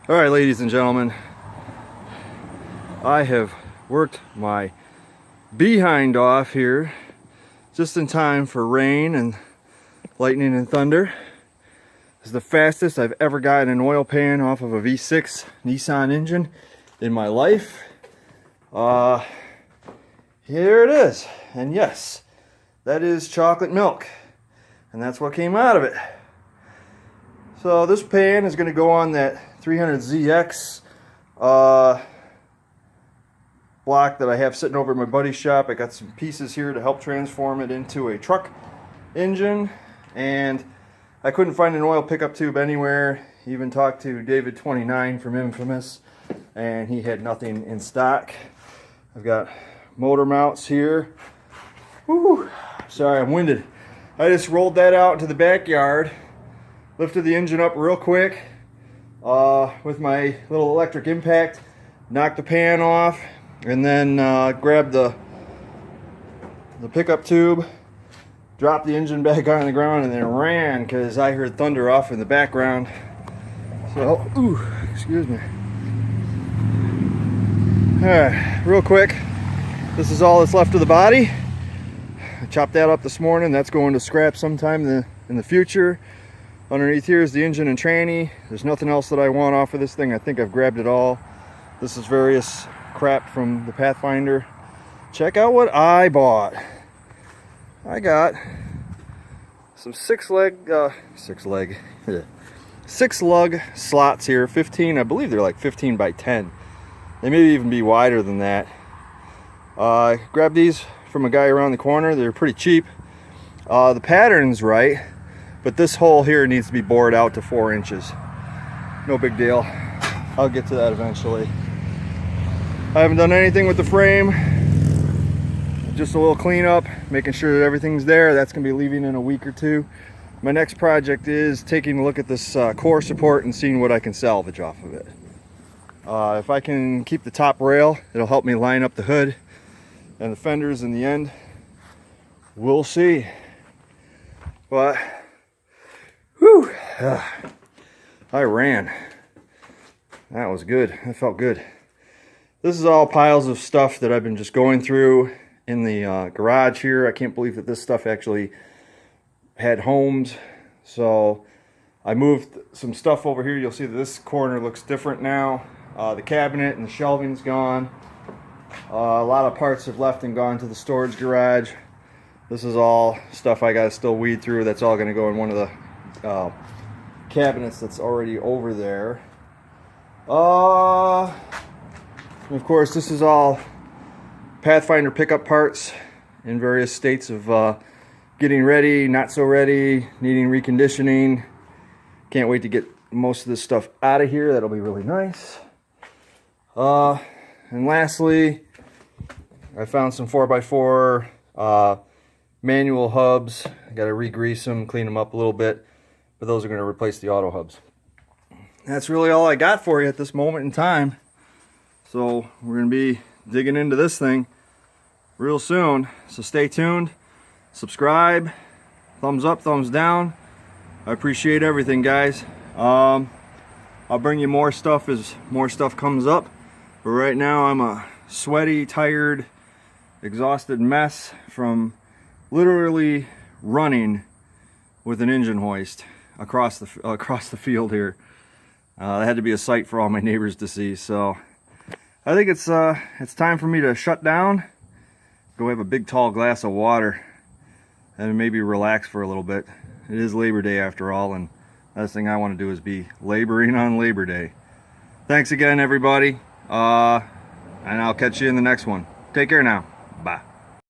All right, ladies and gentlemen, I have worked my behind off here just in time for rain and lightning and thunder. This is the fastest I've ever gotten an oil pan off of a V6 Nissan engine in my life. Here it is, and yes, that is chocolate milk, and that's what came out of it. So this pan is going to go on that 300ZX block that I have sitting over at my buddy's shop. I got some pieces here to help transform it into a truck engine, and I couldn't find an oil pickup tube anywhere. Even talked to David29 from Infamous, and he had nothing in stock. I've got motor mounts here. Woo! Sorry, I'm winded. I just rolled that out into the backyard, lifted the engine up real quick with my little electric impact, knocked the pan off, and then grabbed the pickup tube, dropped the engine back on the ground, and then ran because I heard thunder off in the background. So, ooh, excuse me. Alright, real quick, this is all that's left of the body. I chopped that up this morning. That's going to scrap sometime in the future. Underneath here is the engine and tranny. There's nothing else that I want off of this thing. I think I've grabbed it all. This is various crap from the Pathfinder. Check out what I bought. I got some six lug slots here. 15, I believe they're like 15 by 10. They may even be wider than that. I grabbed these from a guy around the corner. They're pretty cheap. The pattern's right, but this hole here needs to be bored out to 4 inches. No big deal. I'll get to that eventually. I haven't done anything with the frame. Just a little cleanup, making sure that everything's there. That's going to be leaving in a week or two. My next project is taking a look at this core support and seeing what I can salvage off of it. If I can keep the top rail, it'll help me line up the hood and the fenders in the end. We'll see. But, whew, I ran. That was good. That felt good. This is all piles of stuff that I've been just going through in the garage here. I can't believe that this stuff actually had homes. So I moved some stuff over here. You'll see that this corner looks different now. The cabinet and the shelving's gone. A lot of parts have left and gone to the storage garage. This is all stuff I gotta still weed through. That's all gonna go in one of the cabinets that's already over there. And of course, this is all Pathfinder pickup parts in various states of getting ready, not so ready, needing reconditioning. Can't wait to get most of this stuff out of here. That'll be really nice. And lastly, I found some 4x4 manual hubs. I got to re-grease them, clean them up a little bit, but those are going to replace the auto hubs. That's really all I got for you at this moment in time. So we're going to be digging into this thing real soon. So stay tuned, subscribe, thumbs up, thumbs down. I appreciate everything, guys. I'll bring you more stuff as more stuff comes up. But right now I'm a sweaty, tired, exhausted mess from literally running with an engine hoist across the field here. That had to be a sight for all my neighbors to see. So I think it's time for me to shut down, go have a big tall glass of water, and maybe relax for a little bit. It is Labor Day after all, and the last thing I want to do is be laboring on Labor Day. Thanks again, everybody. And I'll catch you in the next one. Take care now. Bye.